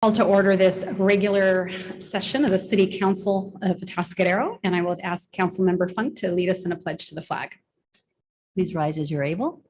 Call to order this regular session of the City Council of Atascadero, and I will ask Councilmember Funk to lead us in a pledge to the flag. Please rise as you're able.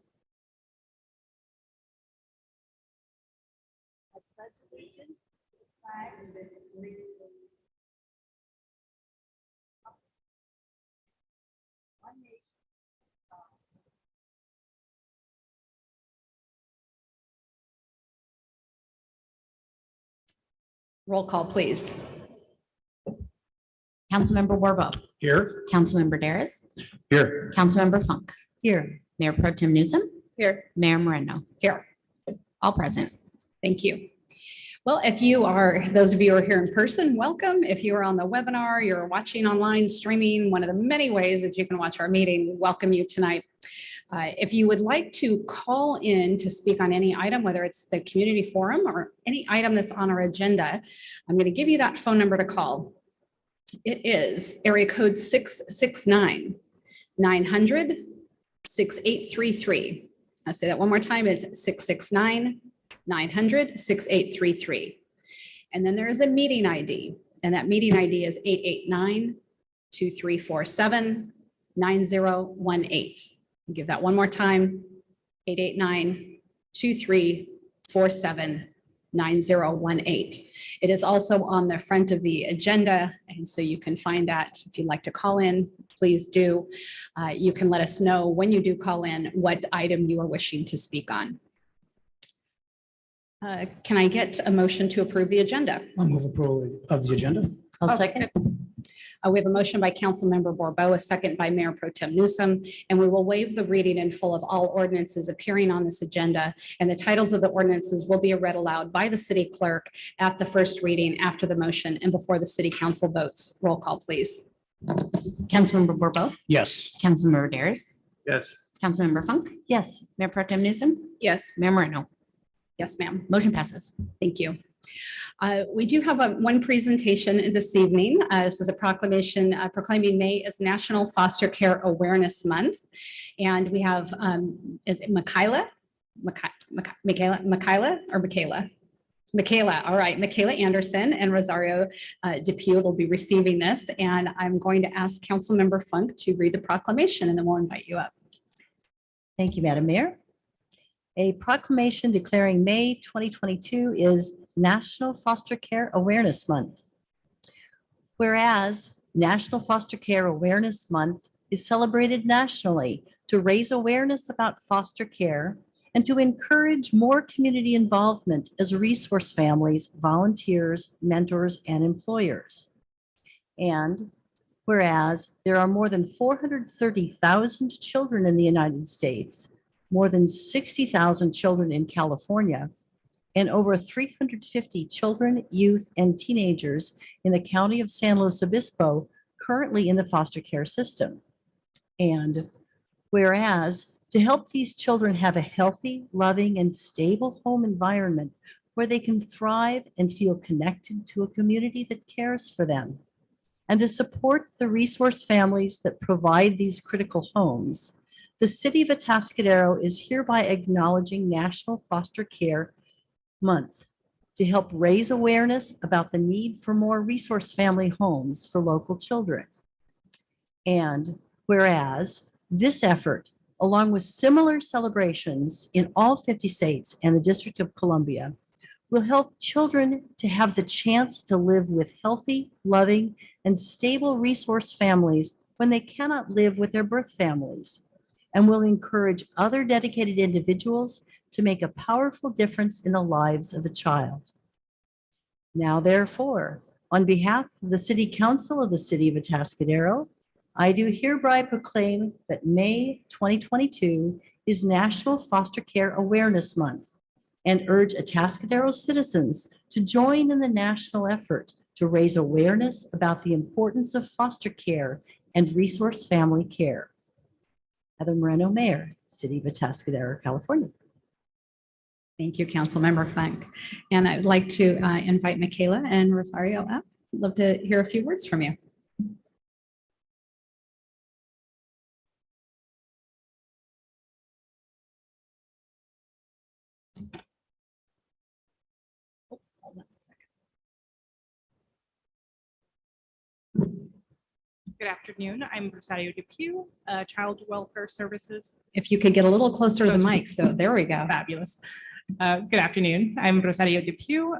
Roll call, please. Councilmember Warbo, Here. Councilmember Daris, Here. Councilmember Funk, Here. Mayor Pro Tem Newsom, Here. Mayor Moreno, Here. all present. Thank you. Well, if you are, those of you who are here in person, welcome. If you are on the webinar, you're watching online, streaming, one of the many ways that you can watch our meeting, welcome you tonight. If you would like to call in to speak on any item, whether it's the community forum or any item that's on our agenda, I'm going to give you that phone number to call. It is area code 669-900-6833. I'll say that one more time. It's 669-900-6833. And then there is a meeting ID, and that meeting ID is 889-2347-9018. Give that one more time, 889-2347-9018. It is also on the front of the agenda, and so you can find that. If you'd like to call in, please do. You can let us know when you do call in what item you are wishing to speak on. Can I get a motion to approve the agenda? I'll move approval of the agenda. I'll second. We have a motion by Councilmember Borbo, a second by Mayor Pro Tem Newsom, and we will waive the reading in full of all ordinances appearing on this agenda, and the titles of the ordinances will be read aloud by the city clerk at the first reading after the motion and before the city council votes. Roll call, please. Councilmember Warbo, Yes. Councilmember Daris, Yes. Councilmember Funk, Yes. Mayor Pro Tem Newsom, Yes. Mayor Moreno, Yes, ma'am. motion passes. Thank you. We do have one presentation this evening. This is a proclamation proclaiming May as National Foster Care Awareness Month. And we have, is it Michaela? Michaela, all right. Michaela Anderson and Rosario Depew will be receiving this. And I'm going to ask Councilmember Funk to read the proclamation, and then we'll invite you up. Thank you, Madam Mayor. A proclamation declaring May 2022 is National Foster Care Awareness Month. Whereas National Foster Care Awareness Month is celebrated nationally to raise awareness about foster care and to encourage more community involvement as resource families, volunteers, mentors, and employers. And whereas there are more than 430,000 children in the United States, more than 60,000 children in California, and over 350 children, youth, and teenagers in the county of San Luis Obispo currently in the foster care system. And whereas to help these children have a healthy, loving, and stable home environment where they can thrive and feel connected to a community that cares for them, and to support the resource families that provide these critical homes, the City of Atascadero is hereby acknowledging National Foster Care Month to help raise awareness about the need for more resource family homes for local children. And whereas this effort, along with similar celebrations in all 50 states and the District of Columbia, will help children to have the chance to live with healthy, loving, and stable resource families when they cannot live with their birth families, and will encourage other dedicated individuals to make a powerful difference in the lives of a child. Now, therefore, on behalf of the City Council of the City of Atascadero, I do hereby proclaim that May 2022 is National Foster Care Awareness Month and urge Atascadero citizens to join in the national effort to raise awareness about the importance of foster care and resource family care. Heather Moreno, Mayor, City of Atascadero, California. Thank you, Councilmember Funk. And I'd like to invite Michaela and Rosario up. I'd love to hear a few words from you. Hold on a second. Good afternoon. I'm Rosario Depew, Child Welfare Services. If you could get a little closer to the mic. So there we go. Fabulous. Good afternoon. I'm Rosario Depew,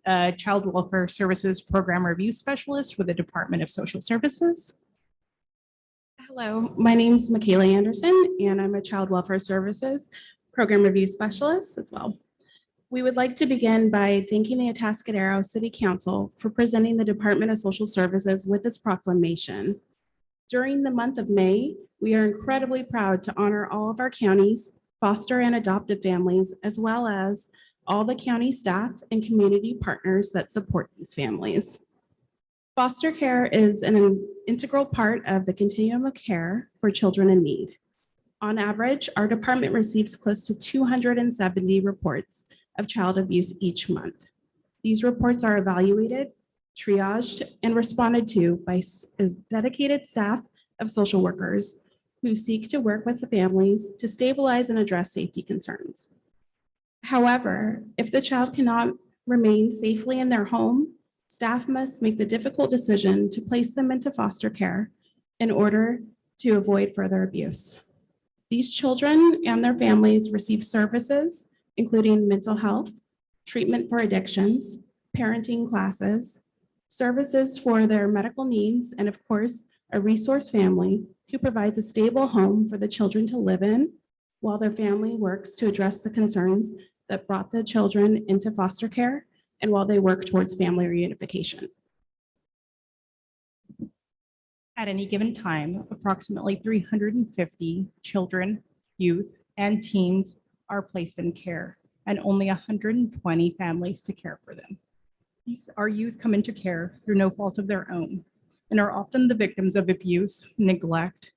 a Child Welfare Services Program Review Specialist with the Department of Social Services. Hello, my name is Michaela Anderson, and I'm a Child Welfare Services Program Review Specialist as well. We would like to begin by thanking the Atascadero City Council for presenting the Department of Social Services with this proclamation. During the month of May, we are incredibly proud to honor all of our counties, foster and adoptive families, as well as all the county staff and community partners that support these families. Foster care is an integral part of the continuum of care for children in need. On average, our department receives close to 270 reports of child abuse each month. These reports are evaluated, triaged, and responded to by dedicated staff of social workers who seek to work with the families to stabilize and address safety concerns. However, if the child cannot remain safely in their home, staff must make the difficult decision to place them into foster care in order to avoid further abuse. These children and their families receive services, including mental health, treatment for addictions, parenting classes, services for their medical needs, and of course, a resource family who provides a stable home for the children to live in while their family works to address the concerns that brought the children into foster care and while they work towards family reunification. At any given time, approximately 350 children, youth, and teens are placed in care, and only 120 families to care for them. Our youth come into care through no fault of their own and are often the victims of abuse, neglect,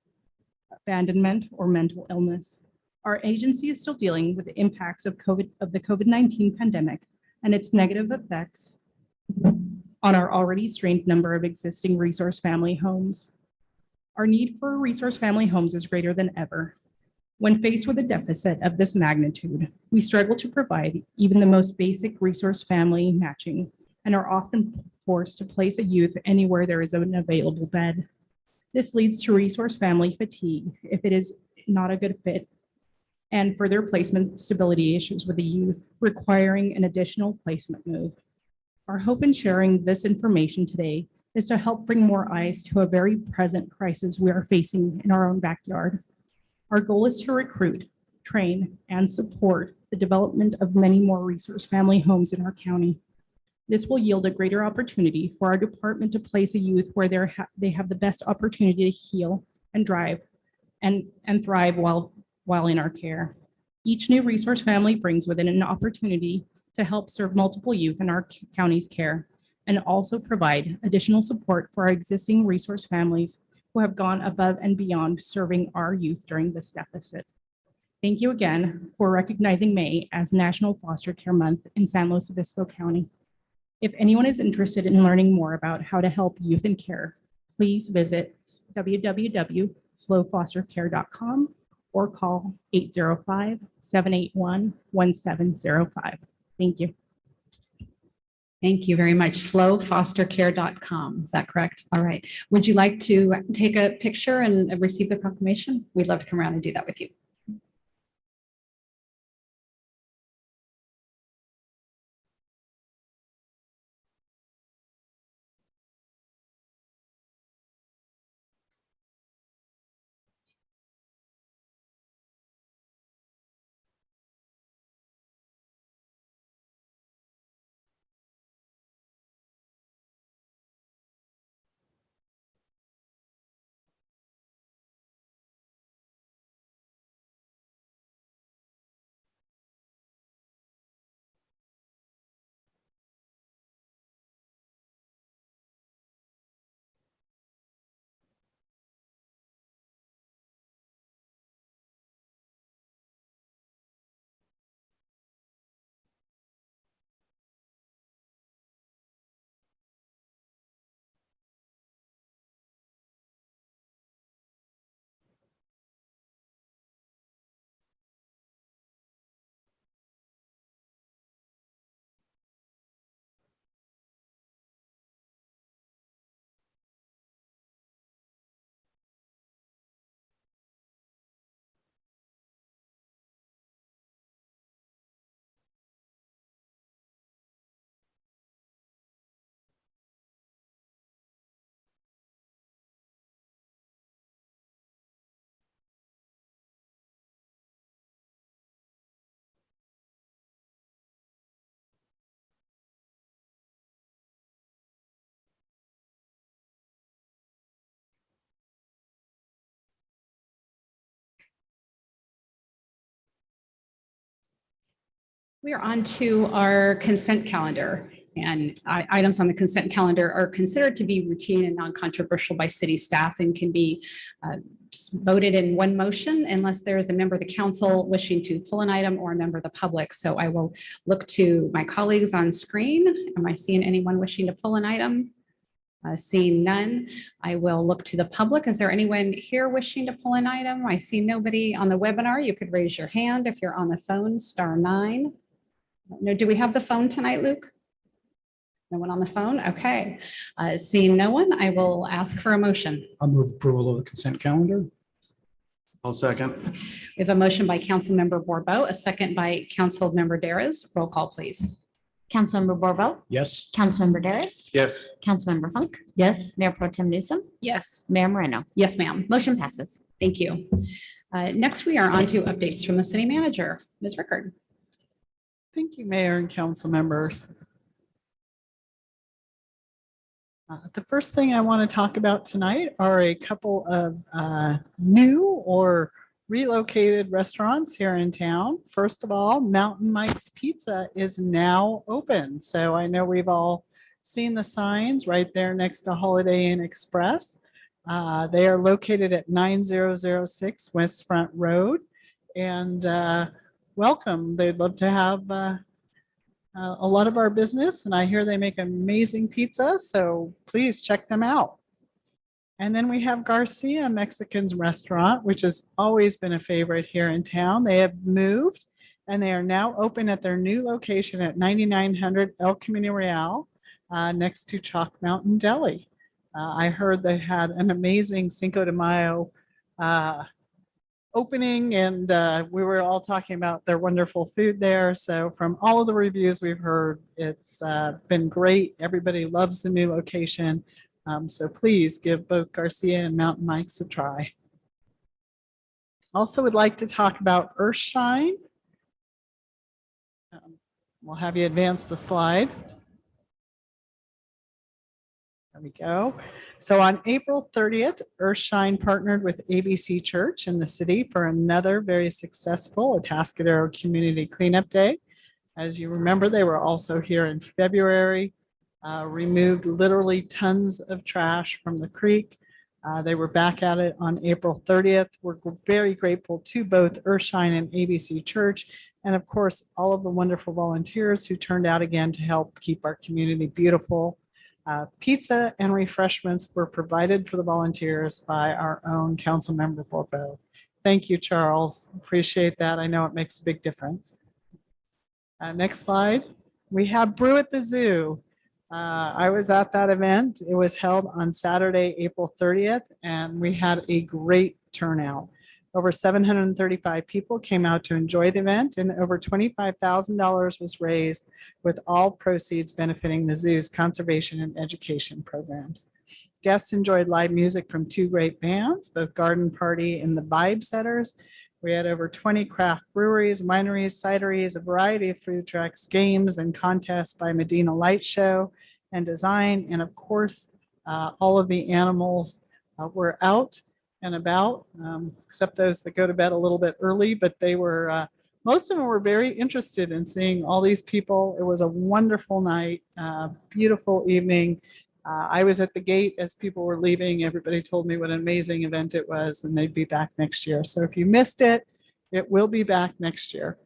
abandonment, or mental illness. Our agency is still dealing with the impacts of the COVID-19 pandemic and its negative effects on our already strained number of existing resource family homes. Our need for resource family homes is greater than ever. When faced with a deficit of this magnitude, we struggle to provide even the most basic resource family matching and are often forced to place a youth anywhere there is an available bed. This leads to resource family fatigue if it is not a good fit and further placement stability issues with the youth, requiring an additional placement move. Our hope in sharing this information today is to help bring more eyes to a very present crisis we are facing in our own backyard. Our goal is to recruit, train, and support the development of many more resource family homes in our county. This will yield a greater opportunity for our department to place a youth where they have the best opportunity to heal and thrive while in our care. Each new resource family brings with it an opportunity to help serve multiple youth in our county's care and also provide additional support for our existing resource families who have gone above and beyond serving our youth during this deficit. Thank you again for recognizing May as National Foster Care Month in San Luis Obispo County. If anyone is interested in learning more about how to help youth in care, please visit www.slowfostercare.com or call 805-781-1705. Thank you. Thank you very much. Slowfostercare.com. Is that correct? All right. Would you like to take a picture and receive the proclamation? We'd love to come around and do that with you. We are on to our consent calendar, and items on the consent calendar are considered to be routine and non-controversial by city staff and can be just voted in one motion unless there is a member of the council wishing to pull an item or a member of the public. So I will look to my colleagues on screen. Am I seeing anyone wishing to pull an item? Seeing none, I will look to the public. Is there anyone here wishing to pull an item? I see nobody on the webinar. You could raise your hand. If you're on the phone, *9. No, do we have the phone tonight, Luke? No one on the phone? Okay. Seeing no one, I will ask for a motion. I'll move approval of the consent calendar. I'll second. We have a motion by Councilmember Borbo, a second by Councilmember Daris. Roll call, please. Councilmember Borbo, Yes. Councilmember Daris, Yes. Councilmember Funk, Yes. Mayor Pro Tem Newsom, Yes. Mayor Moreno. Yes, ma'am. Motion passes. Thank you. Next, we are on to updates from the city manager. Ms. Rickard. Thank you, Mayor and council members. The first thing I want to talk about tonight are a couple of new or relocated restaurants here in town. First of all, Mountain Mike's Pizza is now open. So I know we've all seen the signs right there next to Holiday Inn Express. They are located at 9006 West Front Road. And welcome. They'd love to have a lot of our business, and I hear they make amazing pizza, so please check them out. And then we have Garcia Mexican's Restaurant, which has always been a favorite here in town. They have moved, and they are now open at their new location at 9900 El Camino Real, next to Chalk Mountain Deli. I heard they had an amazing Cinco de Mayo opening, and we were all talking about their wonderful food there. So from all of the reviews we've heard, it's been great. Everybody loves the new location. So please give both Garcia and Mountain Mike's a try. Also would like to talk about Earthshine. We'll have you advance the slide. There we go. So on April 30th, Earthshine partnered with ABC Church in the city for another very successful Atascadero Community Cleanup Day. As you remember, they were also here in February, removed literally tons of trash from the creek. They were back at it on April 30th. We're very grateful to both Earthshine and ABC Church, and of course, all of the wonderful volunteers who turned out again to help keep our community beautiful. Pizza and refreshments were provided for the volunteers by our own council member Borbo. Thank you, Charles. Appreciate that. I know it makes a big difference. Next slide. We have Brew at the Zoo. I was at that event. It was held on Saturday, April 30th, and we had a great turnout. Over 735 people came out to enjoy the event, and over $25,000 was raised, with all proceeds benefiting the zoo's conservation and education programs. Guests enjoyed live music from two great bands, both Garden Party and the Vibe Setters. We had over 20 craft breweries, wineries, cideries, a variety of food trucks, games, and contests by Medina Light Show and Design. And of course, all of the animals were out and about, except those that go to bed a little bit early, but they were, most of them were very interested in seeing all these people. It was a wonderful night, beautiful evening. I was at the gate as people were leaving. Everybody told me what an amazing event it was, and they'd be back next year. So if you missed it, it will be back next year.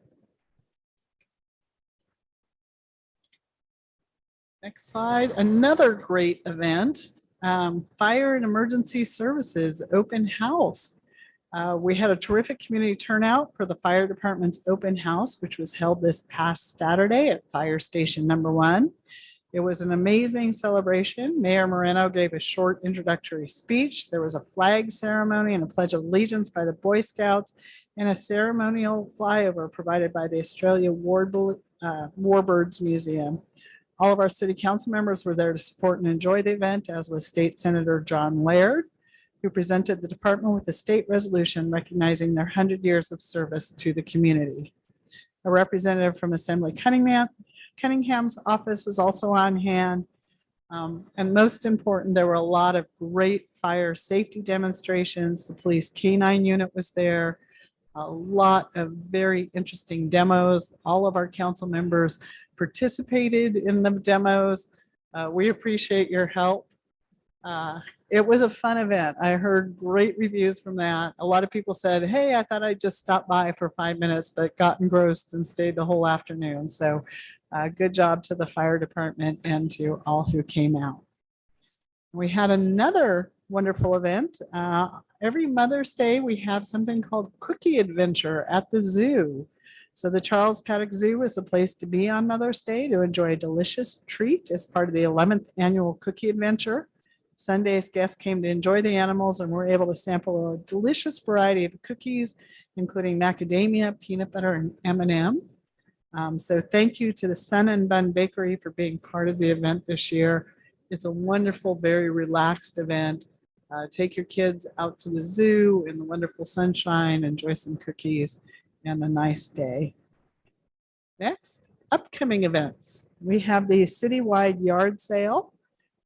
Next slide. Another great event, Fire and Emergency Services Open House. We had a terrific community turnout for the fire department's open house, which was held this past Saturday at Fire Station Number 1. It was an amazing celebration. Mayor Moreno gave a short introductory speech. There was a flag ceremony and a pledge of allegiance by the Boy Scouts, and a ceremonial flyover provided by the Australia Warbirds Museum. All of our city council members were there to support and enjoy the event, as was State Senator John Laird, who presented the department with a state resolution recognizing their 100 years of service to the community. A representative from Assembly Cunningham's office was also on hand. And most important, there were a lot of great fire safety demonstrations. The police K9 unit was there. A lot of very interesting demos. All of our council members participated in the demos. We appreciate your help. It was a fun event. I heard great reviews from that. A lot of people said, hey, I thought I'd just stop by for 5 minutes, but got engrossed and stayed the whole afternoon. So good job to the fire department and to all who came out. We had another wonderful event. Every Mother's Day, we have something called Cookie Adventure at the zoo. So the Charles Paddock Zoo is the place to be on Mother's Day to enjoy a delicious treat as part of the 11th annual Cookie Adventure. Sunday's guests came to enjoy the animals and were able to sample a delicious variety of cookies, including macadamia, peanut butter, and M&M. So thank you to the Sun and Bun Bakery for being part of the event this year. It's a wonderful, very relaxed event. Take your kids out to the zoo in the wonderful sunshine, enjoy some cookies, and a nice day. Next, upcoming events. We have the citywide yard sale.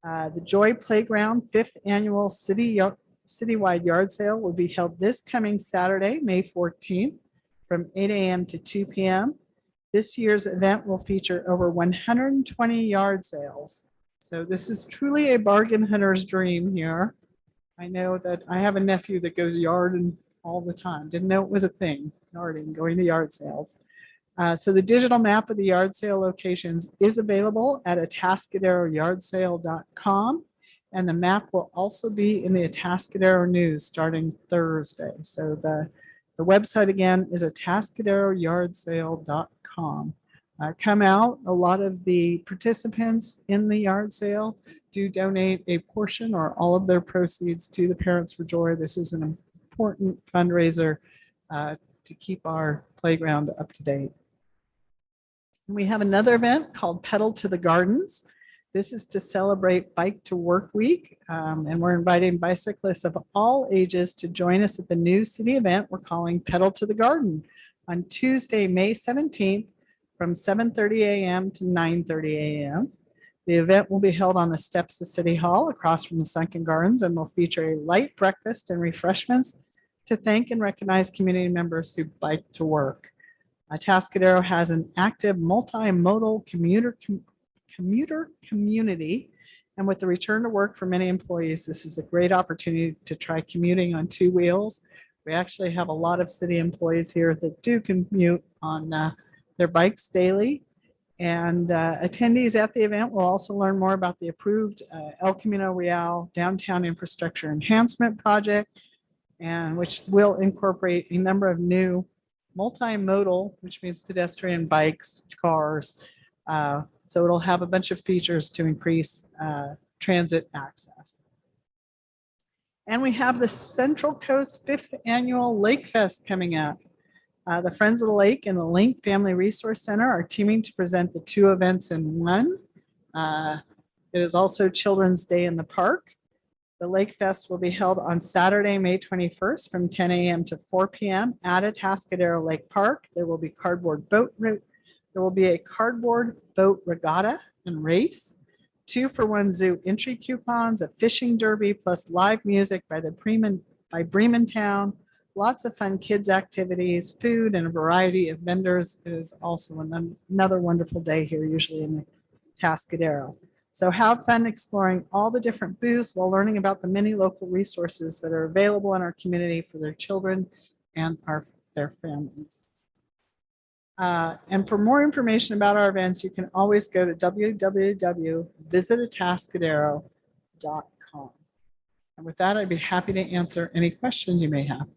The Joy Playground 5th Annual Citywide Yard Sale will be held this coming Saturday, May 14th, from 8 a.m. to 2 p.m. This year's event will feature over 120 yard sales. So this is truly a bargain hunter's dream here. I know that I have a nephew that goes yarding all the time. Didn't know it was a thing, yarding, going to yard sales. So the digital map of the yard sale locations is available at atascaderoyardsale.com. And the map will also be in the Atascadero News starting Thursday. So the website again is atascaderoyardsale.com. Come out. A lot of the participants in the yard sale do donate a portion or all of their proceeds to the Parents for Joy. This is an important fundraiser to keep our playground up to date. We have another event called Pedal to the Gardens. This is to celebrate Bike to Work Week, and we're inviting bicyclists of all ages to join us at the new city event we're calling Pedal to the Garden on Tuesday, May 17th from 7:30 a.m. to 9:30 a.m. The event will be held on the steps of City Hall across from the Sunken Gardens and will feature a light breakfast and refreshments to thank and recognize community members who bike to work. Atascadero has an active multimodal commuter community, and with the return to work for many employees, this is a great opportunity to try commuting on 2 wheels. We actually have a lot of city employees here that do commute on their bikes daily. And attendees at the event will also learn more about the approved El Camino Real Downtown Infrastructure Enhancement Project, and which will incorporate a number of new multimodal, which means pedestrian bikes, cars. So it'll have a bunch of features to increase transit access. And we have the Central Coast 5th Annual Lake Fest coming up. The Friends of the Lake and the Link Family Resource Center are teaming to present the 2 events in one. It is also Children's Day in the Park. The Lake Fest will be held on Saturday, May 21st from 10 a.m. to 4 p.m. at Atascadero Lake Park. There will be There will be a cardboard boat regatta and race, 2-for-1 zoo entry coupons, a fishing derby, plus live music by Bremen Town. Lots of fun kids activities, food, and a variety of vendors. It is also another wonderful day here, usually in the Atascadero. So have fun exploring all the different booths while learning about the many local resources that are available in our community for their children and their families. And for more information about our events, you can always go to www.visitatascadero.com. And with that, I'd be happy to answer any questions you may have.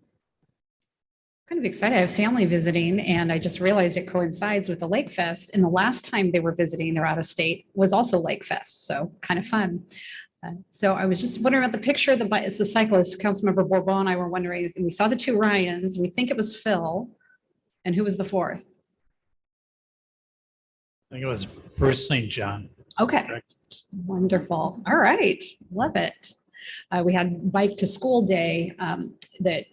Kind of excited. I have family visiting, and I just realized it coincides with the Lake Fest. And the last time they were visiting, they're out of state, was also Lake Fest. So kind of fun. So I was just wondering about the picture. It's the cyclist. Councilmember Bourbon and I were wondering. We saw the 2 Ryans. We think it was Phil, and who was the 4th? I think it was Bruce St. John. Okay. Correct. Wonderful. All right. Love it. We had Bike to School Day that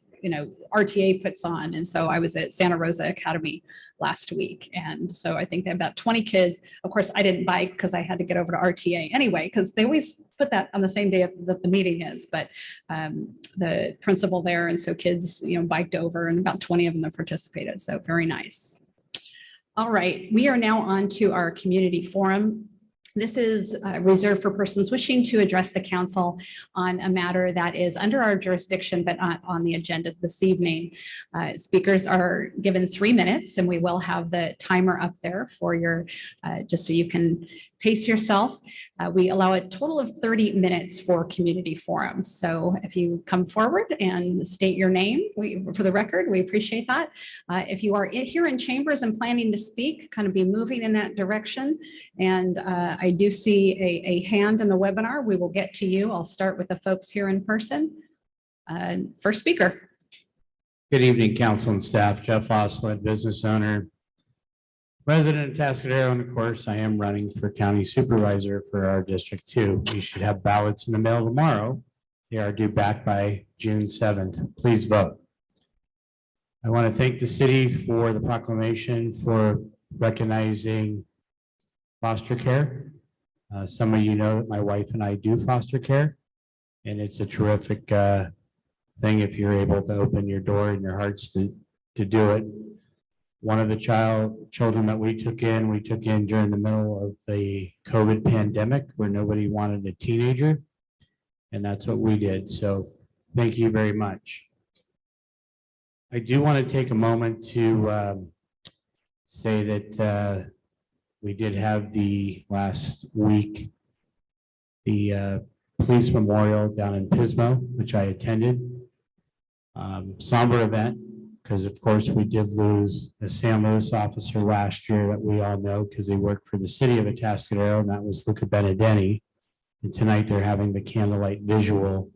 RTA puts on. And so I was at Santa Rosa Academy last week. And so I think they have about 20 kids. Of course, I didn't bike because I had to get over to RTA anyway, because they always put that on the same day that the meeting is. But the principal there, and so kids, biked over, and about 20 of them have participated. So very nice. All right, we are now on to our community forum. This is reserved for persons wishing to address the council on a matter that is under our jurisdiction, but not on the agenda this evening. Speakers are given 3 minutes, and we will have the timer up there for your, just so you can pace yourself. We allow a total of 30 minutes for community forum. So if you come forward and state your name for the record, we appreciate that. If you are here in chambers and planning to speak, kind of be moving in that direction. And I do see a hand in the webinar. We will get to you. I'll start with the folks here in person. First speaker. Good evening, council and staff. Jeff Oslin, business owner, resident of Atascadero, and of course, I am running for county supervisor for our District 2. We should have ballots in the mail tomorrow. They are due back by June 7th. Please vote. I want to thank the city for the proclamation for recognizing foster care. Some of you know that my wife and I do foster care, and it's a terrific thing if you're able to open your door and your hearts to do it. One of the children that we took in during the middle of the COVID pandemic, where nobody wanted a teenager, and that's what we did. So thank you very much. I do want to take a moment to say that we did have the last week the police memorial down in Pismo, which I attended. Somber event, because of course we did lose a San Luis officer last year that we all know because they worked for the city of Atascadero, and that was Luca Benedetti. And tonight they're having the candlelight visual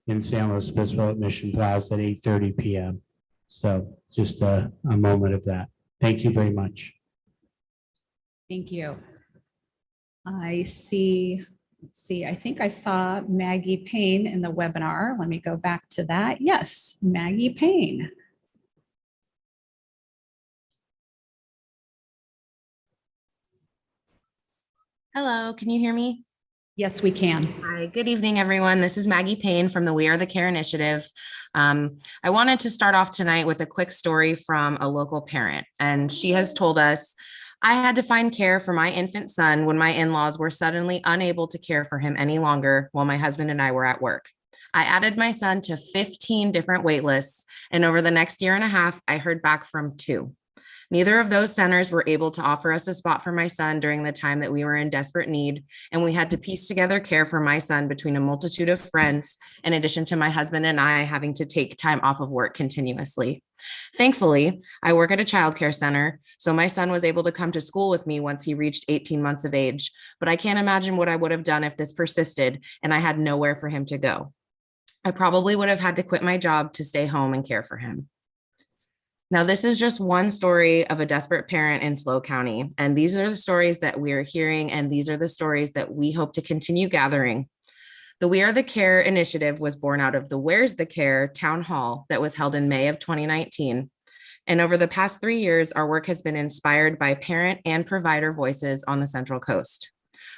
in San Luis Obispo at Mission Plaza at 8:30 p.m. So just a moment of that. Thank you very much. Thank you. I see, let's see, I think I saw Maggie Payne in the webinar. Let me go back to that. Yes, Maggie Payne. Hello, can you hear me? Yes, we can. Hi, good evening, everyone. This is Maggie Payne from the We Are the Care initiative. I wanted to start off tonight with a quick story from a local parent, and she has told us, I had to find care for my infant son when my in-laws were suddenly unable to care for him any longer while my husband and I were at work. I added my son to 15 different wait lists, and over the next year and a half, I heard back from 2. Neither of those centers were able to offer us a spot for my son during the time that we were in desperate need, and we had to piece together care for my son between a multitude of friends, in addition to my husband and I having to take time off of work continuously. Thankfully, I work at a childcare center, so my son was able to come to school with me once he reached 18 months of age, but I can't imagine what I would have done if this persisted and I had nowhere for him to go. I probably would have had to quit my job to stay home and care for him. Now, this is just one story of a desperate parent in SLO County, and these are the stories that we are hearing, and these are the stories that we hope to continue gathering. The We Are the Care initiative was born out of the Where's the Care town hall that was held in May of 2019. And over the past 3 years, our work has been inspired by parent and provider voices on the Central Coast.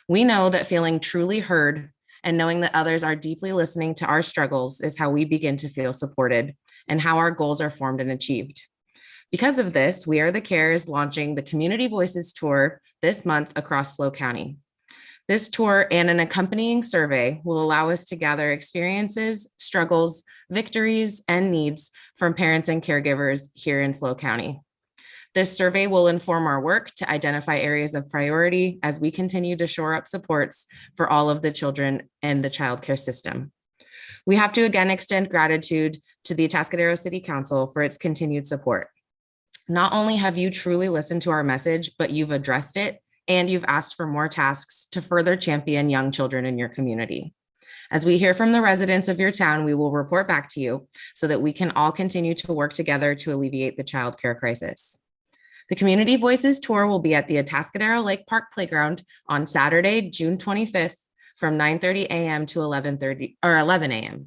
We know that feeling truly heard and knowing that others are deeply listening to our struggles is how we begin to feel supported and how our goals are formed and achieved. Because of this, We Are the Care is launching the Community Voices Tour this month across SLO County. This tour and an accompanying survey will allow us to gather experiences, struggles, victories, and needs from parents and caregivers here in SLO County. This survey will inform our work to identify areas of priority as we continue to shore up supports for all of the children in the childcare system. We have to again extend gratitude to the Atascadero City Council for its continued support. Not only have you truly listened to our message, but you've addressed it and you've asked for more tasks to further champion young children in your community. As we hear from the residents of your town, we will report back to you so that we can all continue to work together to alleviate the childcare crisis. The Community Voices Tour will be at the Atascadero Lake Park Playground on Saturday, June 25th from 9:30 a.m. to 11 a.m.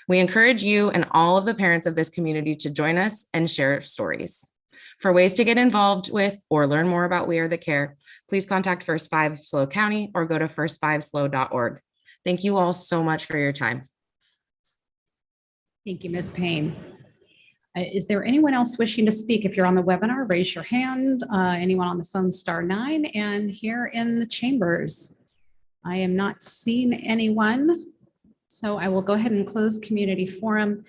We encourage you and all of the parents of this community to join us and share stories. For ways to get involved with or learn more about We Are the Care, please contact First 5 SLO County or go to first5slo.org. Thank you all so much for your time. Thank you, Ms. Payne. Is there anyone else wishing to speak? If you're on the webinar, raise your hand. Anyone on the phone, *9, and here in the chambers. I am not seeing anyone. So I will go ahead and close community forum.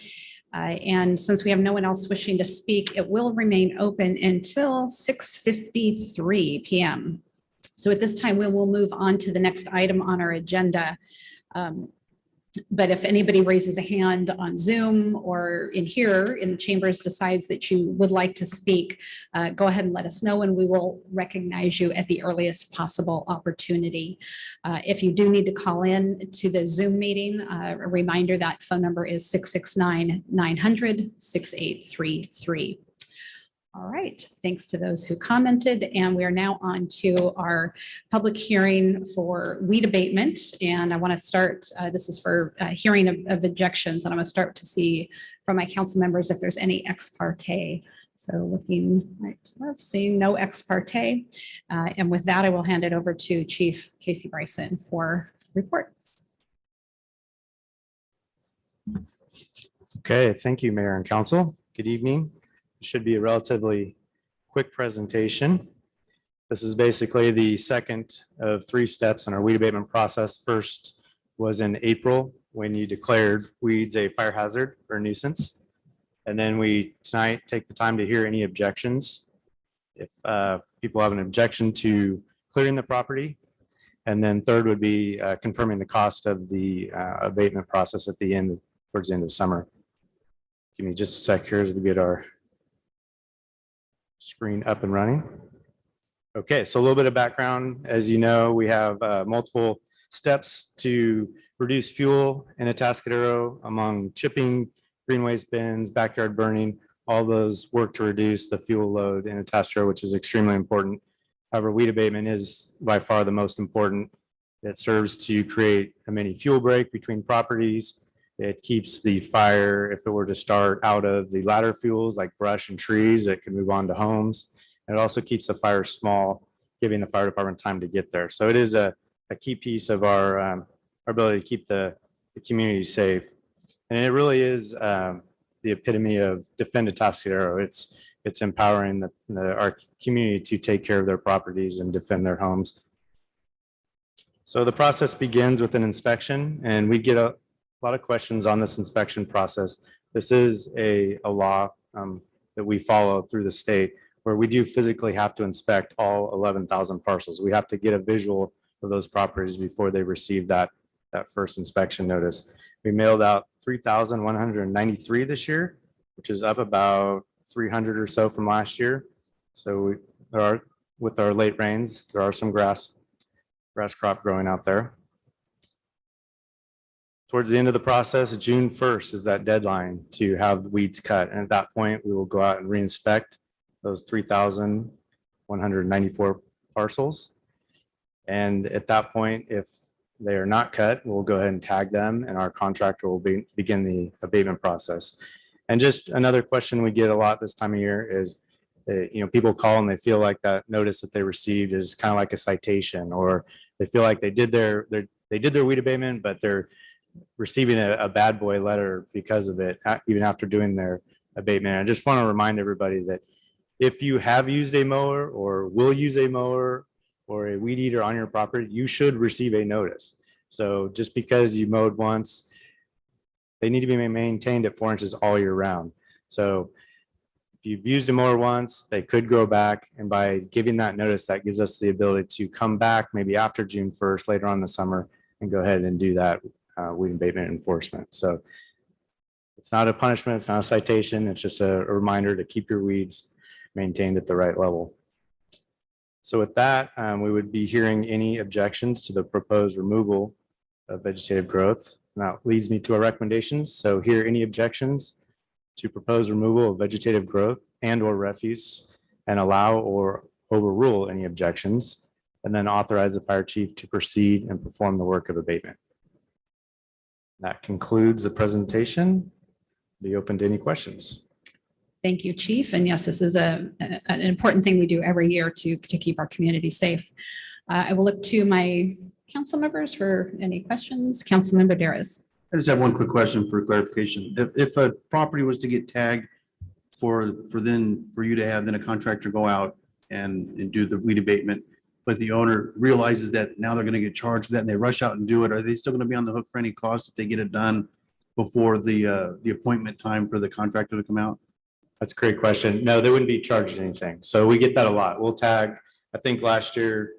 And since we have no one else wishing to speak, it will remain open until 6:53 p.m. So at this time, we will move on to the next item on our agenda. But if anybody raises a hand on Zoom or in here in the chambers decides that you would like to speak, go ahead and let us know and we will recognize you at the earliest possible opportunity. If you do need to call in to the Zoom meeting, a reminder that phone number is 669-900-6833. All right, thanks to those who commented, and we are now on to our public hearing for weed abatement. And I want to start, this is for hearing of objections, and I'm going to start to see from my council members if there's any ex parte. So looking right to left, seeing no ex parte. And with that, I will hand it over to Chief Casey Bryson for report. Okay, thank you, Mayor and Council. Good evening. Should be a relatively quick presentation. This is basically the second of 3 steps in our weed abatement process. First was in April when you declared weeds a fire hazard or nuisance. And then we tonight take the time to hear any objections. If people have an objection to clearing the property. And then third would be confirming the cost of the abatement process at the end, towards the end of summer. Give me just a sec here as we get our screen up and running. Okay, so a little bit of background. As you know, we have multiple steps to reduce fuel in Atascadero among chipping, green waste bins, backyard burning. All those work to reduce the fuel load in Atascadero, which is extremely important. However, weed abatement is by far the most important. It serves to create a mini fuel break between properties. It keeps the fire, if it were to start out of the ladder fuels like brush and trees, it can move on to homes. And it also keeps the fire small, giving the fire department time to get there. So it is a key piece of our ability to keep the community safe. And it really is the epitome of Defend Atascadero. It's empowering our community to take care of their properties and defend their homes. So the process begins with an inspection, and we get a lot of questions on this inspection process. This is a law that we follow through the state where we do physically have to inspect all 11,000 parcels. We have to get a visual of those properties before they receive that first inspection notice. We mailed out 3,193 this year, which is up about 300 or so from last year. So with our late rains, there are some grass crop growing out there. Towards the end of the process, June 1st is that deadline to have weeds cut. And at that point, we will go out and re-inspect those 3,194 parcels. And at that point, if they are not cut, we'll go ahead and tag them and our contractor will begin the abatement process. And just another question we get a lot this time of year is, people call and they feel like that notice that they received is kind of like a citation, or they feel like they did their weed abatement, but they're receiving a bad boy letter because of it, even after doing their abatement. I just want to remind everybody that if you have used a mower or will use a mower or a weed eater on your property, you should receive a notice. So just because you mowed once, they need to be maintained at 4 inches all year round. So if you've used a mower once, they could go back, and by giving that notice, that gives us the ability to come back maybe after June 1st, later on in the summer, and go ahead and do that weed abatement enforcement. So it's not a punishment, it's not a citation, it's just a reminder to keep your weeds maintained at the right level. So with that, we would be hearing any objections to the proposed removal of vegetative growth. And that leads me to our recommendations. So here, any objections to propose removal of vegetative growth and or refuse, and allow or overrule any objections, and then authorize the fire chief to proceed and perform the work of abatement. That concludes the presentation. Be open to any questions. Thank you, Chief. And yes, this is an important thing we do every year to keep our community safe. I will look to my council members for any questions. Councilmember Daris. I just have one quick question for clarification. If a property was to get tagged for you to have then a contractor go out and do the weed abatement, but the owner realizes that now they're going to get charged for that and they rush out and do it, are they still going to be on the hook for any cost if they get it done before the appointment time for the contractor to come out? That's a great question. No, they wouldn't be charged anything. So we get that a lot. We'll tag, I think last year,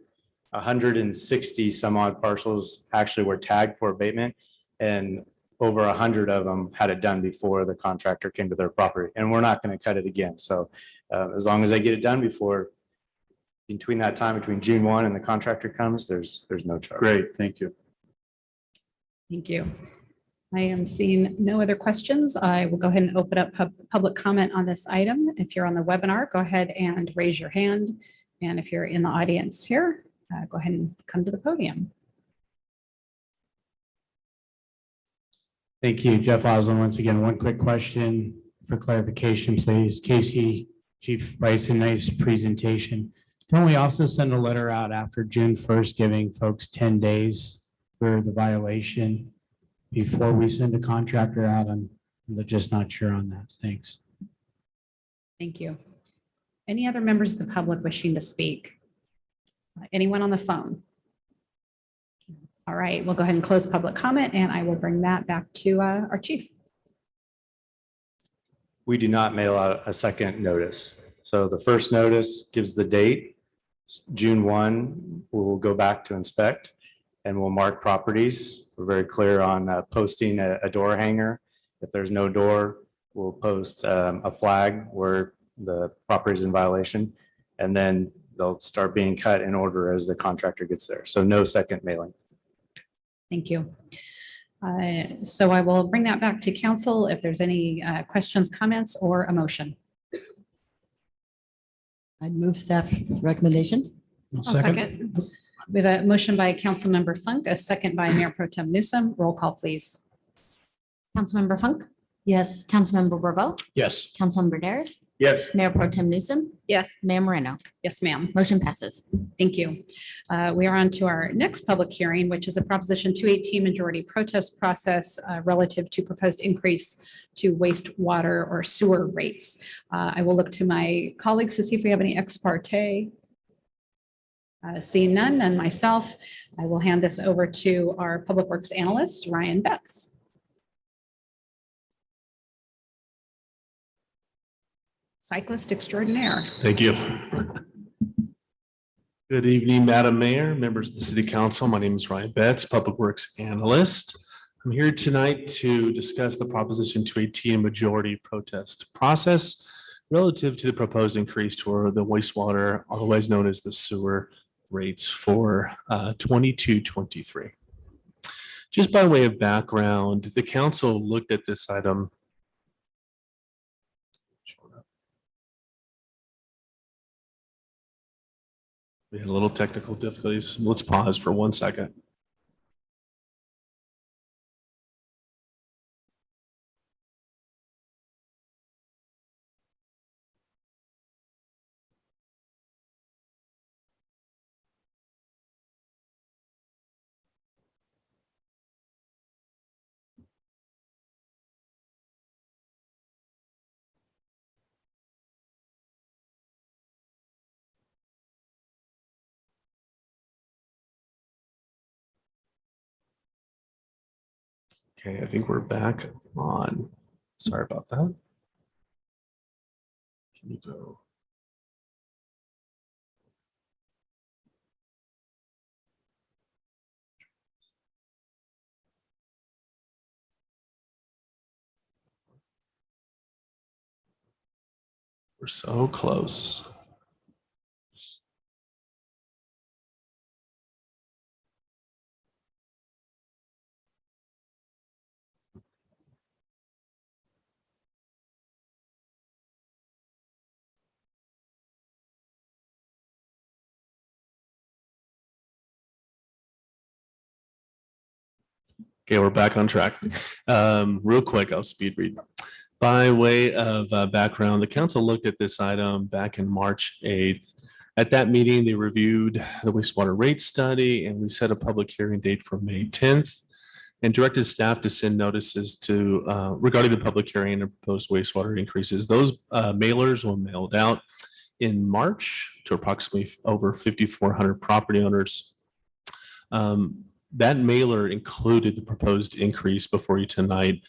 160 some odd parcels actually were tagged for abatement, and over 100 of them had it done before the contractor came to their property, and we're not going to cut it again. So as long as they get it done between that time, between June 1 and the contractor comes, there's no charge. Great, thank you. Thank you. I am seeing no other questions. I will go ahead and open up public comment on this item. If you're on the webinar, go ahead and raise your hand. And if you're in the audience here, go ahead and come to the podium. Thank you, Jeff Osland. Once again, one quick question for clarification, please. Casey, Chief Bryson, nice presentation. Don't we also send a letter out after June 1st, giving folks 10 days for the violation before we send a contractor out? I'm just not sure on that. Thanks. Thank you. Any other members of the public wishing to speak? Anyone on the phone? All right, we'll go ahead and close public comment, and I will bring that back to our chief. We do not mail out a second notice. So the first notice gives the date, June 1, we will go back to inspect and we'll mark properties. We're very clear on posting a door hanger. If there's no door, we'll post a flag where the property is in violation, and then they'll start being cut in order as the contractor gets there. So no second mailing. Thank you. So I will bring that back to council if there's any questions, comments, or a motion. I'd move staff's recommendation. I'll second. We have a motion by Councilmember Funk, a second by Mayor Pro Tem Newsom. Roll call, please. Councilmember Funk, Yes. Councilmember Borbo, Yes. Councilmember Daris, Yes. Mayor Pro Tem Newsom, Yes. Mayor Moreno. Yes, ma'am. Motion passes. Thank you. We are on to our next public hearing, which is a Proposition 218 majority protest process relative to proposed increase to wastewater or sewer rates. I will look to my colleagues to see if we have any ex parte. Seeing none, and myself, I will hand this over to our Public Works Analyst, Ryan Betts. Cyclist extraordinaire. Thank you. Good evening, Madam Mayor, members of the City Council. My name is Ryan Betts, Public Works Analyst. I'm here tonight to discuss the Proposition 218 majority protest process relative to the proposed increase to the wastewater, otherwise known as the sewer rates for 22-23. Just by way of background, the council looked at this item. We had a little technical difficulties. Let's pause for 1 second. Okay, I think we're back on. Sorry about that. Can you go? We're so close. Okay, we're back on track. Real quick, I'll speed read. By way of background, the council looked at this item back in March 8th. At that meeting, they reviewed the wastewater rate study and we set a public hearing date for May 10th and directed staff to send notices to regarding the public hearing and proposed wastewater increases. Those mailers were mailed out in March to approximately over 5,400 property owners. That mailer included the proposed increase before you tonight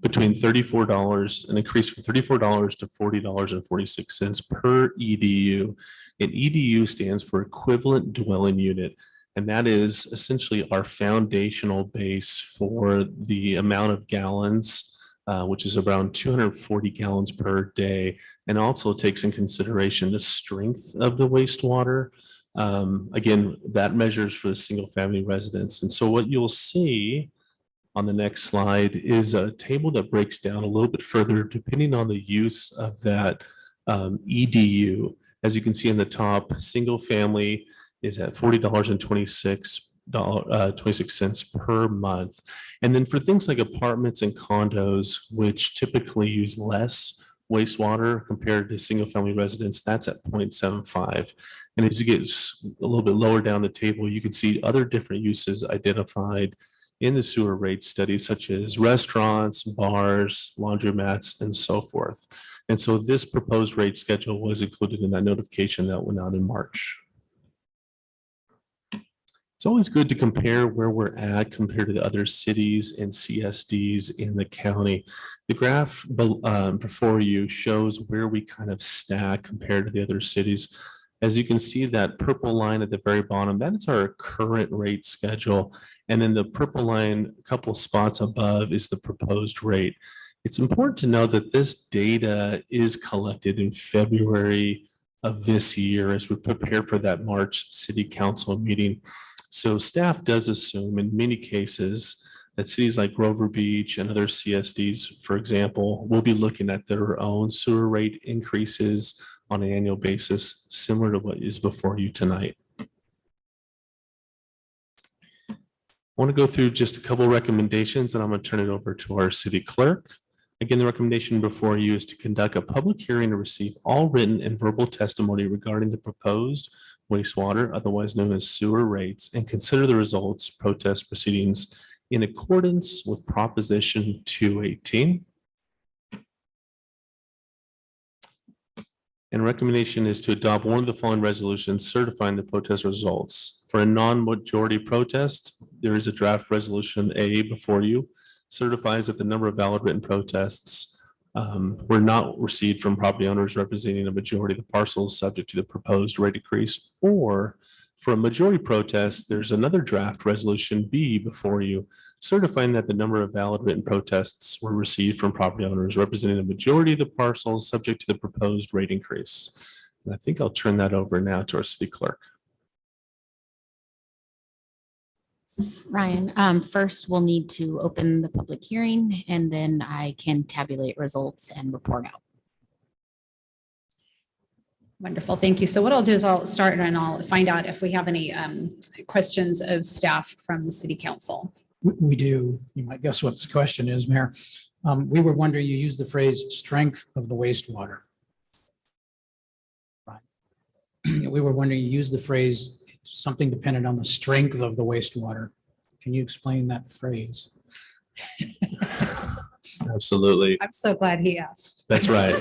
between $34, an increase from $34 to $40.46 per EDU. An EDU stands for equivalent dwelling unit. And that is essentially our foundational base for the amount of gallons, which is around 240 gallons per day, and also takes in consideration the strength of the wastewater. Again, that measures for the single family residence. And so what you'll see on the next slide is a table that breaks down a little bit further depending on the use of that EDU. As you can see in the top, single family is at $40.26 per month. And then for things like apartments and condos, which typically use less wastewater compared to single family residents, that's at 0.75. And as you get a little bit lower down the table, you can see other different uses identified in the sewer rate study, such as restaurants, bars, laundromats, and so forth. And so this proposed rate schedule was included in that notification that went out in March. It's always good to compare where we're at compared to the other cities and CSDs in the county. The graph before you shows where we kind of stack compared to the other cities. As you can see, that purple line at the very bottom, that is our current rate schedule. And then the purple line, a couple spots above, is the proposed rate. It's important to know that this data is collected in February of this year as we prepare for that March City Council meeting. So staff does assume in many cases that cities like Grover Beach and other CSDs, for example, will be looking at their own sewer rate increases on an annual basis, similar to what is before you tonight. I want to go through just a couple of recommendations and I'm going to turn it over to our city clerk. Again, the recommendation before you is to conduct a public hearing to receive all written and verbal testimony regarding the proposed wastewater, otherwise known as sewer rates, and consider the results protest proceedings in accordance with Proposition 218. And recommendation is to adopt one of the following resolutions certifying the protest results. For a non-majority protest, there is a draft resolution A before you, certifies that the number of valid written protests were not received from property owners representing a majority of the parcels subject to the proposed rate increase. Or for a majority protest, there's another draft resolution B before you, certifying that the number of valid written protests were received from property owners representing a majority of the parcels subject to the proposed rate increase. And I think I'll turn that over now to our city clerk. Ryan, first we'll need to open the public hearing and then I can tabulate results and report out. Wonderful, thank you. So what I'll do is I'll start and I'll find out if we have any questions of staff from the city council. We do. You might guess what the question is, Mayor. We were wondering, you used the phrase strength of the wastewater. Right. We were wondering, you used the phrase something dependent on the strength of the wastewater. Can you explain that phrase? Absolutely. I'm so glad he asked. That's right.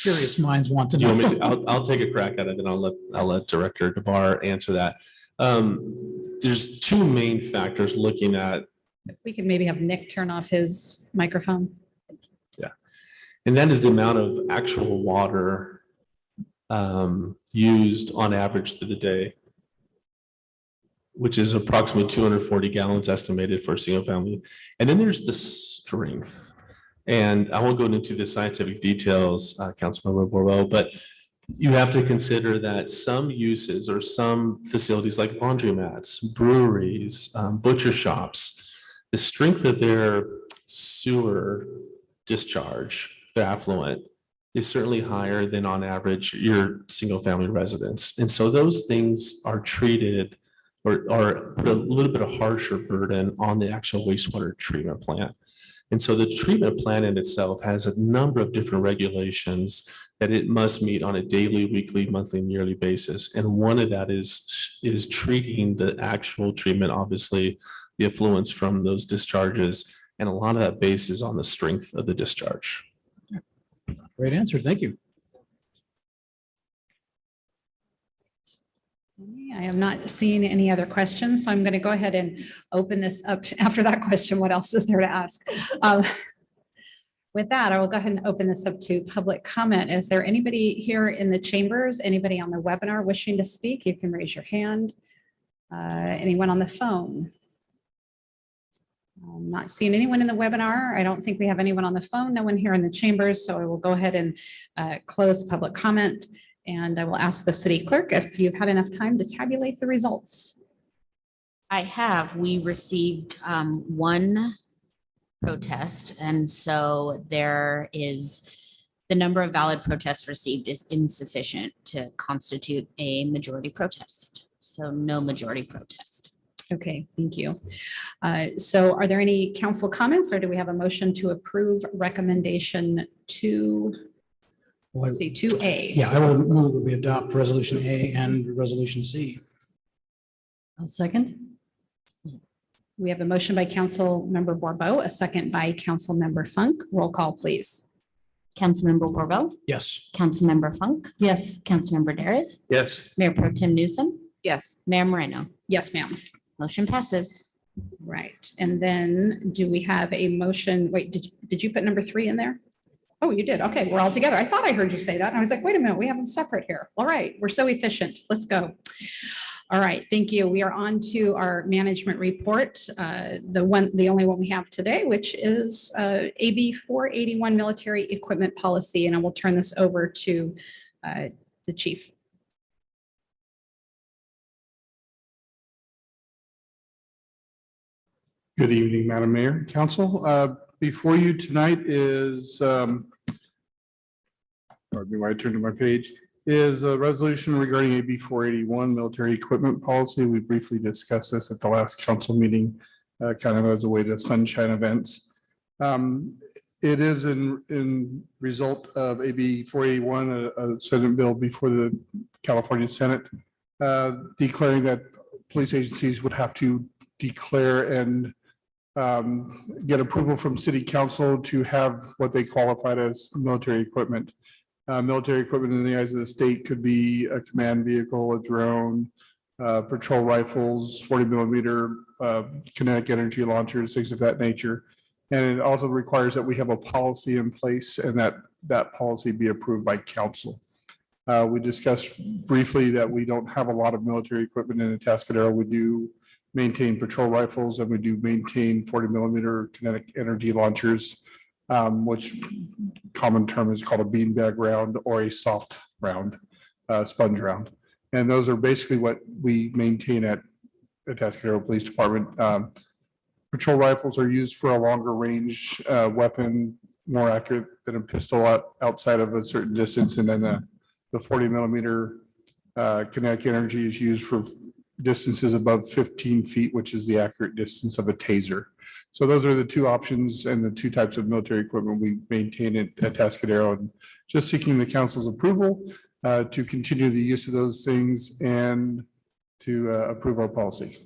Curious minds want to Do you know. want me to? I'll take a crack at it and I'll let Director DeBar answer that. There's two main factors looking at. If we could maybe have Nick turn off his microphone. Yeah. And that is the amount of actual water used on average through the day, which is approximately 240 gallons estimated for a single family. And then there's the strength. And I won't go into the scientific details, Councilmember Borrell, but you have to consider that some uses or some facilities like laundromats, breweries, butcher shops, the strength of their sewer discharge, their affluent, is certainly higher than on average your single family residence. And so those things are treated or put a little bit of harsher burden on the actual wastewater treatment plant. And so the treatment plan in itself has a number of different regulations that it must meet on a daily, weekly, monthly, and yearly basis. And one of that is treating the actual treatment, obviously, the effluents from those discharges. And a lot of that base is on the strength of the discharge. Great answer. Thank you. I have not seen any other questions, so I'm going to go ahead and open this up. After that question, what else is there to ask? With that, I will go ahead and open this up to public comment. Is there anybody here in the chambers, anybody on the webinar wishing to speak? You can raise your hand. Anyone on the phone? I'm not seeing anyone in the webinar. I don't think we have anyone on the phone. No one here in the chambers. So I will go ahead and close public comment. And I will ask the city clerk if you've had enough time to tabulate the results. I have. We received one protest, and so there is the number of valid protests received is insufficient to constitute a majority protest. So no majority protest. Okay, thank you. So are there any council comments, or do we have a motion to approve recommendation to, let's see, 2A? Yeah, I will move that we adopt resolution A and resolution C. I'll second. We have a motion by Council Member Borbeau, a second by Council Member Funk. Roll call, please. Councilmember Borbeau, Yes. Councilmember Funk, Yes. Councilmember Daris, Yes. Mayor Pro Tem Newsom, Yes. Mayor Moreno. Yes, ma'am. Motion passes. Right. And then do we have a motion? Wait, did you put number 3 in there? Oh, you did. Okay, we're all together. I thought I heard you say that. And I was like, wait a minute, we have them separate here. All right, we're so efficient. Let's go. All right, thank you. We are on to our management report, the only one we have today, which is AB 481 military equipment policy. And I will turn this over to the chief. Good evening, Madam Mayor and Council. Before you tonight is, pardon me while I turn to my page, is a resolution regarding AB 481 military equipment policy. We briefly discussed this at the last council meeting, kind of as a way to sunshine events. It is in result of AB 481, a Senate bill before the California Senate, declaring that police agencies would have to declare and get approval from city council to have what they qualified as military equipment. Military equipment in the eyes of the state could be a command vehicle, a drone, patrol rifles, 40 millimeter kinetic energy launchers, things of that nature. And it also requires that we have a policy in place and that policy be approved by council. We discussed briefly that we don't have a lot of military equipment in Atascadero. We do maintain patrol rifles and we do maintain 40 millimeter kinetic energy launchers, which common term is called a beanbag round or a soft round, sponge round. And those are basically what we maintain at Atascadero Police Department. Patrol rifles are used for a longer range weapon, more accurate than a pistol outside of a certain distance. And then the 40 millimeter kinetic energy is used for distances above 15 feet, which is the accurate distance of a taser. So those are the two options and the two types of military equipment we maintain at Atascadero, and just seeking the council's approval to continue the use of those things and to approve our policy.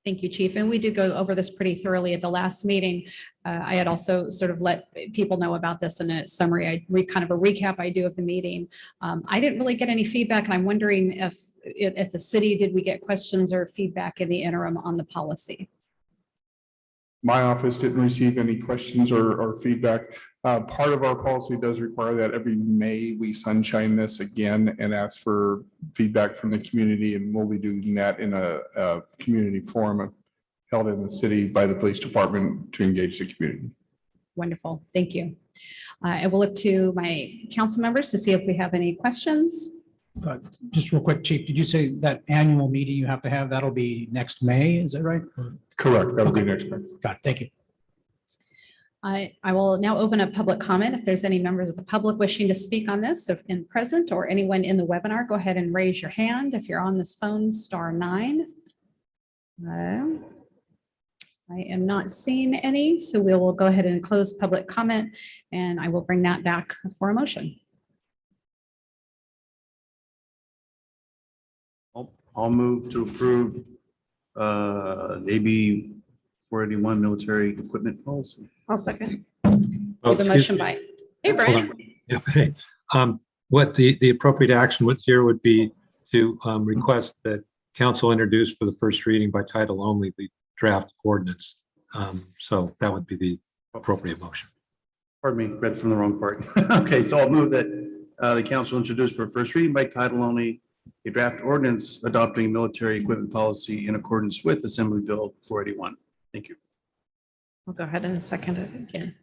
Thank you, Chief. And we did go over this pretty thoroughly at the last meeting. I had also sort of let people know about this in a summary. Kind of a recap I do of the meeting. I didn't really get any feedback, and I'm wondering if at the city, did we get questions or feedback in the interim on the policy? My office didn't receive any questions or feedback. Part of our policy does require that every May we sunshine this again and ask for feedback from the community, and we'll be doing that in a community forum held in the city by the police department to engage the community. Wonderful, thank you. I will look to my council members to see if we have any questions. Just real quick, Chief, did you say that annual meeting you have to have, that'll be next May, is that right? Correct, that'll be next May. Got it, thank you. I will now open up public comment. If there's any members of the public wishing to speak on this, if in present or anyone in the webinar, go ahead and raise your hand. If you're on this phone, *9. I am not seeing any, so we will go ahead and close public comment, and I will bring that back for a motion. I'll move to approve AB 481 military equipment policy. I'll second. Oh, We have a motion by, hey, Hold Brian. on. Yeah, hey, what the appropriate action here would be to request that council introduce for the first reading by title only the draft ordinance. So that would be the appropriate motion. Pardon me, read from the wrong part. Okay, so I'll move that the council introduce for first reading by title only a draft ordinance adopting military equipment policy in accordance with Assembly Bill 481. Thank you. I'll go ahead and second it again.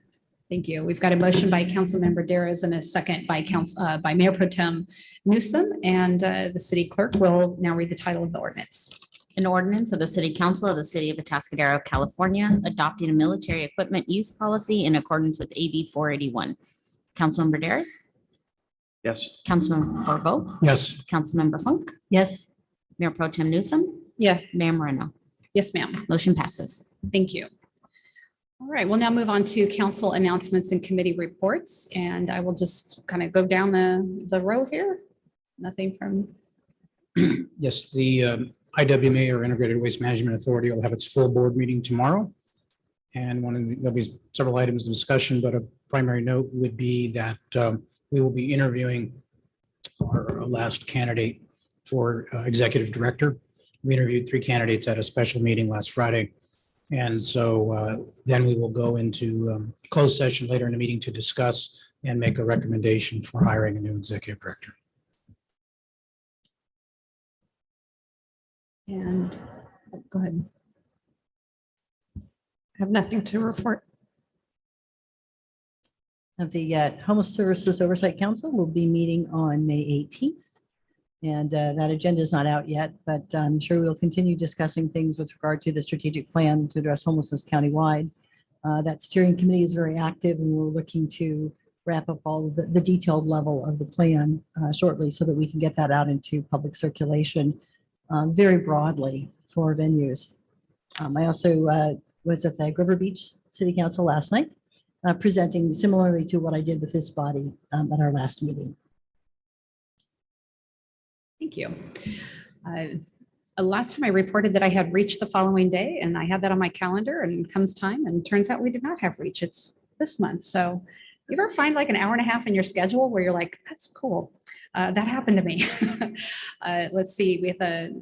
Thank you. We've got a motion by Councilmember Daras and a second by Mayor Pro Tem Newsom, and the city clerk will now read the title of the ordinance. An ordinance of the City Council of the City of Atascadero, California, adopting a military equipment use policy in accordance with AB 481. Councilmember Daras, Yes. Councilmember Corvo, Yes. Councilmember Funk, Yes. Mayor Pro Tem Newsom, Yes. Mayor Moreno. Yes, ma'am. Motion passes. Thank you. All right, we'll now move on to council announcements and committee reports, and I will just kind of go down the row here. Nothing from, Yes, the IWMA, or Integrated Waste Management Authority, will have its full board meeting tomorrow. And there'll be several items of discussion, but a primary note would be that we will be interviewing our last candidate for executive director. We interviewed 3 candidates at a special meeting last Friday. And so then we will go into closed session later in the meeting to discuss and make a recommendation for hiring a new executive director. and go ahead. I have nothing to report. The Homeless Services Oversight Council will be meeting on May 18th. And that agenda is not out yet, but I'm sure we'll continue discussing things with regard to the strategic plan to address homelessness countywide. That steering committee is very active, and we're looking to wrap up all of the detailed level of the plan shortly so that we can get that out into public circulation very broadly for venues. I also was at the River Beach City Council last night, presenting similarly to what I did with this body at our last meeting. Thank you. Last time I reported that I had reach the following day, and I had that on my calendar, and comes time and turns out we did not have reach. It's this month. So you ever find like an hour and a half in your schedule where you're like, that's cool. That happened to me. Let's see, we have a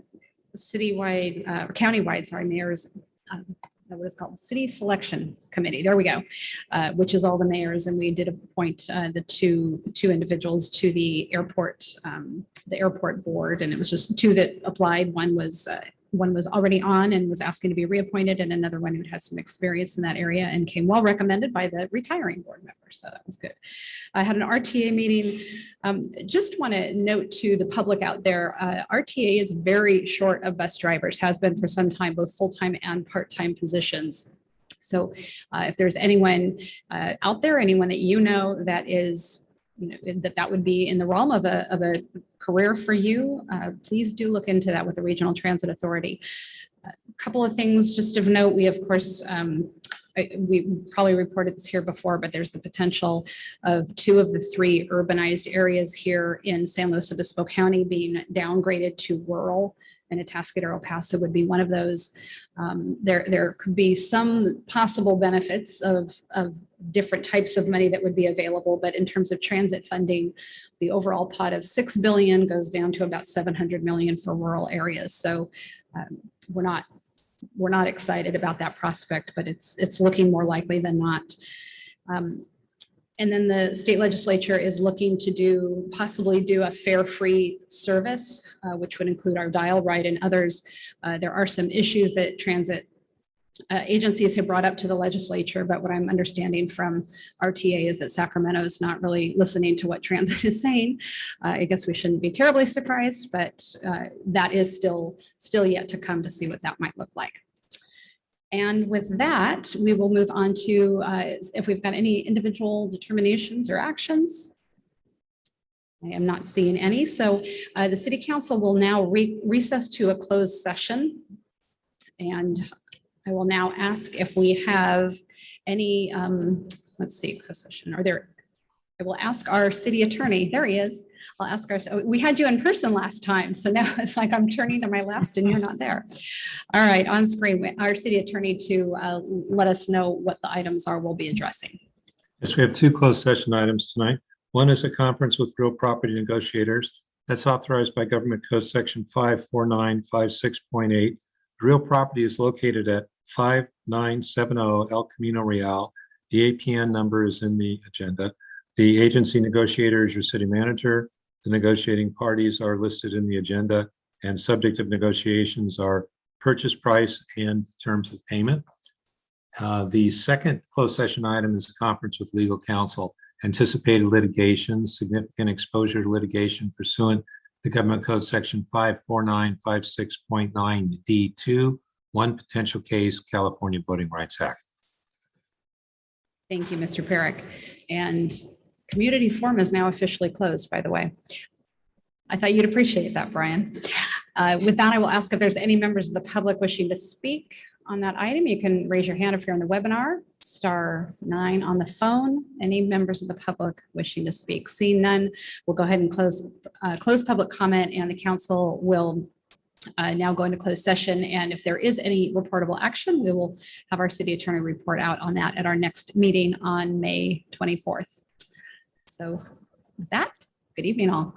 citywide, countywide, sorry, mayor's, what is called City Selection Committee. There we go, which is all the mayors, and we did appoint the two individuals to the airport board, and it was just 2 that applied. One was already on and was asking to be reappointed, and another one who had some experience in that area and came well recommended by the retiring board member. So that was good. I had an RTA meeting. Just want to note to the public out there, RTA is very short of bus drivers, has been for some time, both full-time and part-time positions. So if there's anyone out there, anyone that you know that is, that would be in the realm of a career for you, please do look into that with the Regional Transit Authority. A couple of things just of note. We, of course, we probably reported this here before, but there's the potential of 2 of the 3 urbanized areas here in San Luis Obispo County being downgraded to rural, and Atascadero Paso would be one of those. There could be some possible benefits of different types of money that would be available, but in terms of transit funding, the overall pot of $6 billion goes down to about $700 million for rural areas. So we're not excited about that prospect, but it's looking more likely than not. And then the state legislature is looking to possibly do a fare free service, which would include our dial ride and others. There are some issues that transit agencies have brought up to the legislature, but what I'm understanding from RTA is that Sacramento is not really listening to what transit is saying. I guess we shouldn't be terribly surprised, but that is still yet to come to see what that might look like. And with that, we will move on to if we've got any individual determinations or actions. I am not seeing any. So the City Council will now recess to a closed session. And I will now ask if we have any, let's see, closed session. Are there? I will ask our city attorney. There he is. I'll ask our, we had you in person last time, so now it's like I'm turning to my left and you're not there. All right, on screen, our city attorney to let us know what the items are we'll be addressing. Yes, we have two closed session items tonight. One is a conference with real property negotiators. That's authorized by Government Code Section 54956.8. Real property is located at 5970 El Camino Real. The APN number is in the agenda. The agency negotiator is your city manager. The negotiating parties are listed in the agenda, and subject of negotiations are purchase price and terms of payment. The second closed session item is a conference with legal counsel, anticipated litigation, significant exposure to litigation pursuant to Government Code Section 54956.9 D2, one potential case, California Voting Rights Act. Thank you, Mr. Perrick. And community forum is now officially closed, by the way. I thought you'd appreciate that, Brian. With that, I will ask if there's any members of the public wishing to speak on that item. You can raise your hand if you're on the webinar, *9 on the phone. Any members of the public wishing to speak? Seeing none, we'll go ahead and close public comment, and the council will now go into closed session. And if there is any reportable action, we will have our city attorney report out on that at our next meeting on May 24th. So with that, good evening all.